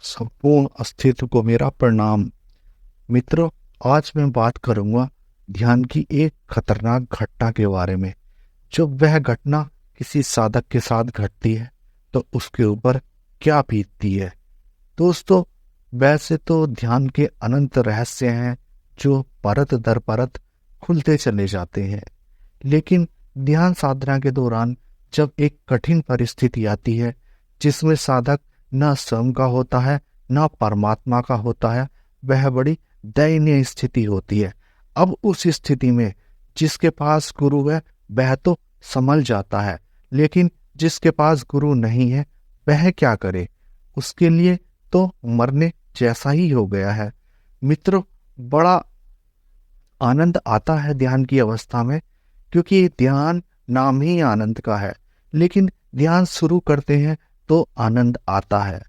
संपूर्ण अस्तित्व को मेरा प्रणाम। मित्रों, आज मैं बात करूंगा ध्यान की एक खतरनाक घटना के बारे में। जब वह घटना किसी साधक के साथ घटती है तो उसके ऊपर क्या बीतती है। दोस्तों, वैसे तो ध्यान के अनंत रहस्य हैं जो परत दर परत खुलते चले जाते हैं, लेकिन ध्यान साधना के दौरान जब एक कठिन परिस्थिति आती है जिसमें साधक न स्वयं का होता है न परमात्मा का होता है, वह बड़ी दयनीय स्थिति होती है। अब उस स्थिति में जिसके पास गुरु है वह तो संभल जाता है, लेकिन जिसके पास गुरु नहीं है वह क्या करे। उसके लिए तो मरने जैसा ही हो गया है। मित्रों, बड़ा आनंद आता है ध्यान की अवस्था में, क्योंकि ध्यान नाम ही आनंद का है। लेकिन ध्यान शुरू करते हैं तो आनंद आता है।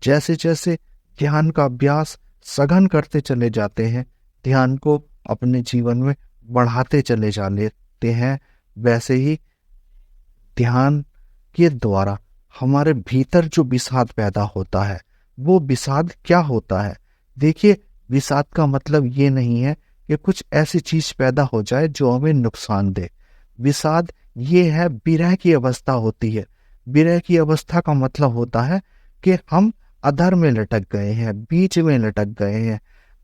जैसे जैसे ध्यान का अभ्यास सघन करते चले जाते हैं, ध्यान को अपने जीवन में बढ़ाते चले जा लेते हैं, वैसे ही ध्यान के द्वारा हमारे भीतर जो विषाद पैदा होता है, वो विषाद क्या होता है। देखिए, विषाद का मतलब ये नहीं है कि कुछ ऐसी चीज पैदा हो जाए जो हमें नुकसान दे। विषाद ये है, विरह की अवस्था होती है। विरह की अवस्था का मतलब होता है कि हम अधर में लटक गए हैं, बीच में लटक गए हैं।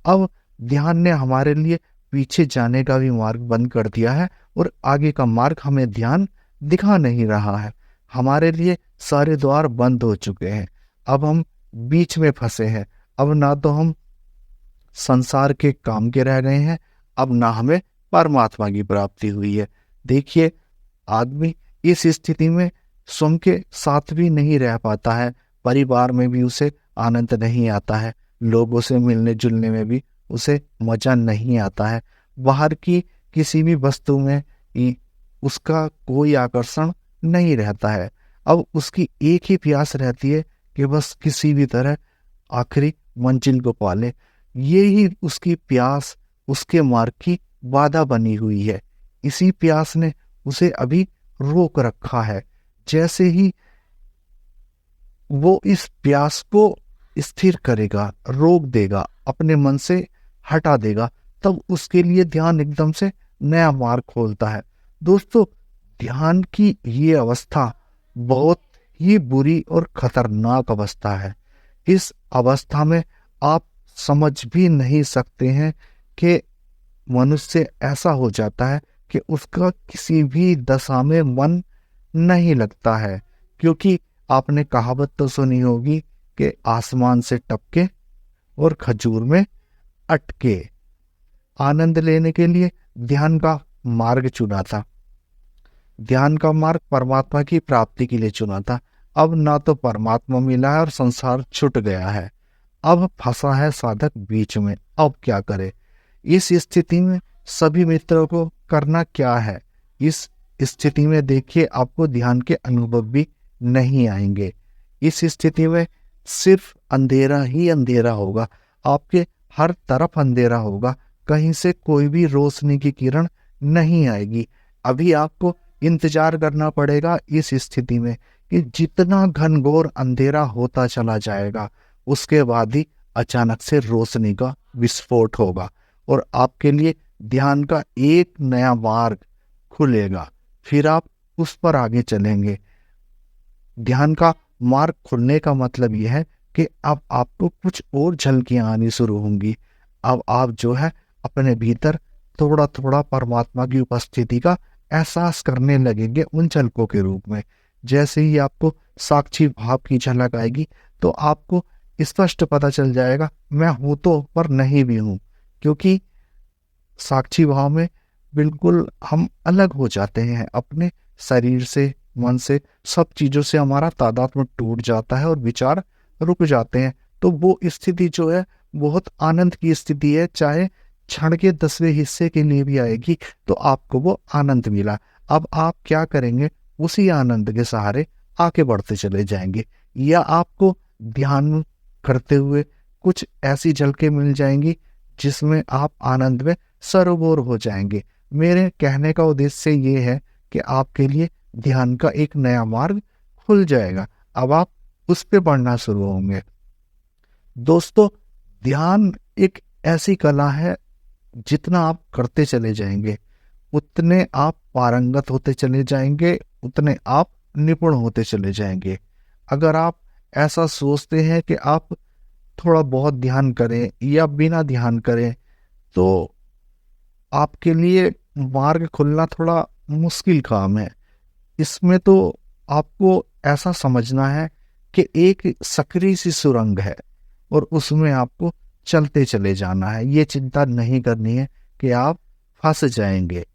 अब ध्यान ने हमारे लिए पीछे जाने का भी मार्ग बंद कर दिया है और आगे का मार्ग हमें ध्यान दिखा नहीं रहा है। हमारे लिए सारे द्वार बंद हो चुके हैं। अब हम बीच में फंसे हैं। अब ना तो हम संसार के काम के रह गए हैं, अब ना हमें परमात्मा की प्राप्ति हुई है। देखिए, आदमी इस स्थिति में स्वयं के साथ भी नहीं रह पाता है, परिवार में भी उसे आनंद नहीं आता है, लोगों से मिलने जुलने में भी उसे मजा नहीं आता है। बाहर की किसी भी वस्तु में उसका कोई आकर्षण नहीं रहता है। अब उसकी एक ही प्यास रहती है कि बस किसी भी तरह आखिरी मंजिल को पाले। ये ही उसकी प्यास उसके मार्ग की बाधा बनी हुई है। इसी प्यास ने उसे अभी रोक रखा है। जैसे ही वो इस प्यास को स्थिर करेगा, रोक देगा, अपने मन से हटा देगा, तब उसके लिए ध्यान एकदम से नया मार्ग खोलता है। दोस्तों, ध्यान की ये अवस्था बहुत ही बुरी और खतरनाक अवस्था है। इस अवस्था में आप समझ भी नहीं सकते हैं कि मनुष्य ऐसा हो जाता है कि उसका किसी भी दशा में मन नहीं लगता है। क्योंकि आपने कहावत तो सुनी होगी कि आसमान से टपके और खजूर में अटके। आनंद लेने के लिए ध्यान का मार्ग चुना था, ध्यान का मार्ग परमात्मा की प्राप्ति के लिए चुना था। अब ना तो परमात्मा मिला है और संसार छूट गया है। अब फंसा है साधक बीच में। अब क्या करे। इस स्थिति में सभी मित्रों को करना क्या है। इस स्थिति में देखिए, आपको ध्यान के अनुभव भी नहीं आएंगे। इस स्थिति में सिर्फ अंधेरा ही अंधेरा होगा। आपके हर तरफ अंधेरा होगा, कहीं से कोई भी रोशनी की किरण नहीं आएगी। अभी आपको इंतजार करना पड़ेगा इस स्थिति में कि जितना घनघोर अंधेरा होता चला जाएगा, उसके बाद ही अचानक से रोशनी का विस्फोट होगा और आपके लिए ध्यान का एक नया मार्ग खुलेगा। फिर आप उस पर आगे चलेंगे। ध्यान का मार्ग खुलने का मतलब यह है कि अब आपको कुछ और झलकियां आनी शुरू होंगी। अब आप जो है अपने भीतर थोड़ा थोड़ा परमात्मा की उपस्थिति का एहसास करने लगेंगे उन झलकों के रूप में। जैसे ही आपको साक्षी भाव की झलक आएगी तो आपको स्पष्ट पता चल जाएगा, मैं हूं तो पर नहीं भी हूं। क्योंकि साक्षी भाव में बिल्कुल हम अलग हो जाते हैं अपने शरीर से, मन से, सब चीजों से हमारा तादात्म्य टूट जाता है और विचार रुक जाते हैं। तो वो स्थिति जो है बहुत आनंद की स्थिति है। चाहे क्षण के 10वें हिस्से के लिए भी आएगी तो आपको वो आनंद मिला। अब आप क्या करेंगे, उसी आनंद के सहारे आगे बढ़ते चले जाएंगे। या आपको ध्यान करते हुए कुछ ऐसी झलकें मिल जाएंगी जिसमें आप आनंद में सरोबोर हो जाएंगे। मेरे कहने का उद्देश्य ये है कि आपके लिए ध्यान का एक नया मार्ग खुल जाएगा। अब आप उस पे बढ़ना शुरू होंगे। दोस्तों, ध्यान एक ऐसी कला है, जितना आप करते चले जाएंगे उतने आप पारंगत होते चले जाएंगे, उतने आप निपुण होते चले जाएंगे। अगर आप ऐसा सोचते हैं कि आप थोड़ा बहुत ध्यान करें या बिना ध्यान करें, तो आपके लिए मार्ग खुलना थोड़ा मुश्किल काम है। इसमें तो आपको ऐसा समझना है कि एक सकरी सी सुरंग है और उसमें आपको चलते चले जाना है। ये चिंता नहीं करनी है कि आप फंस जाएंगे।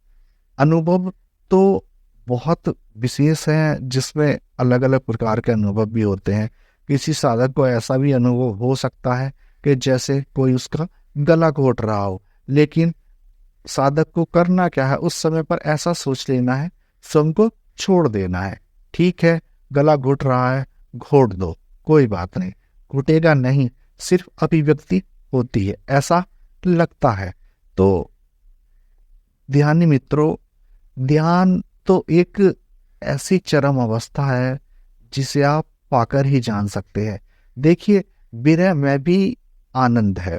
अनुभव तो बहुत विशेष हैं, जिसमें अलग अलग प्रकार के अनुभव भी होते हैं। किसी साधक को ऐसा भी अनुभव हो सकता है कि जैसे कोई उसका गला घोट रहा हो, लेकिन साधक को करना क्या है, उस समय पर ऐसा सोच लेना है, स्वयं को छोड़ देना है। ठीक है, गला घुट रहा है, घोट दो, कोई बात नहीं, घुटेगा नहीं, सिर्फ अभिव्यक्ति होती है, ऐसा लगता है। तो ध्यानी मित्रों, ध्यान तो एक ऐसी चरम अवस्था है जिसे आप पाकर ही जान सकते हैं। देखिए, विरह में भी आनंद है,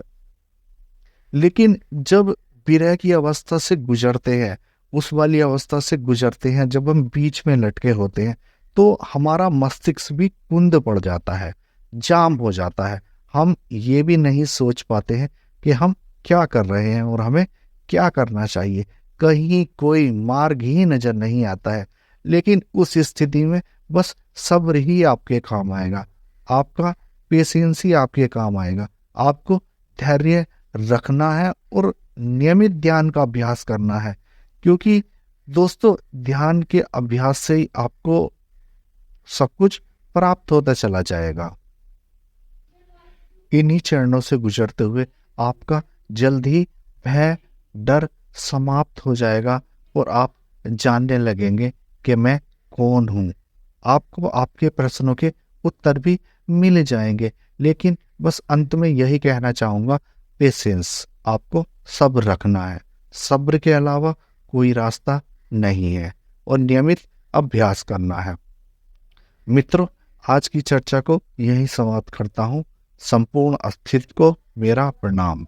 लेकिन जब विरह की अवस्था से गुजरते हैं, उस वाली अवस्था से गुजरते हैं जब हम बीच में लटके होते हैं, तो हमारा मस्तिष्क भी कुंद पड़ जाता है, जाम हो जाता है। हम ये भी नहीं सोच पाते हैं कि हम क्या कर रहे हैं और हमें क्या करना चाहिए। कहीं कोई मार्ग ही नजर नहीं आता है। लेकिन उस स्थिति में बस सब्र ही आपके काम आएगा, आपका पेशेंस ही आपके काम आएगा। आपको धैर्य रखना है और नियमित ध्यान का अभ्यास करना है, क्योंकि दोस्तों, ध्यान के अभ्यास से ही आपको सब कुछ प्राप्त होता चला जाएगा। इन्हीं चरणों से गुजरते हुए आपका जल्द ही भय, डर समाप्त हो जाएगा और आप जानने लगेंगे कि मैं कौन हूँ। आपको आपके प्रश्नों के उत्तर भी मिल जाएंगे। लेकिन बस अंत में यही कहना चाहूँगा, पेशेंस, आपको सब्र रखना है। सब्र के अलावा कोई रास्ता नहीं है और नियमित अभ्यास करना है। मित्रों, आज की चर्चा को यहीं समाप्त करता हूँ। संपूर्ण अस्तित्व को मेरा प्रणाम।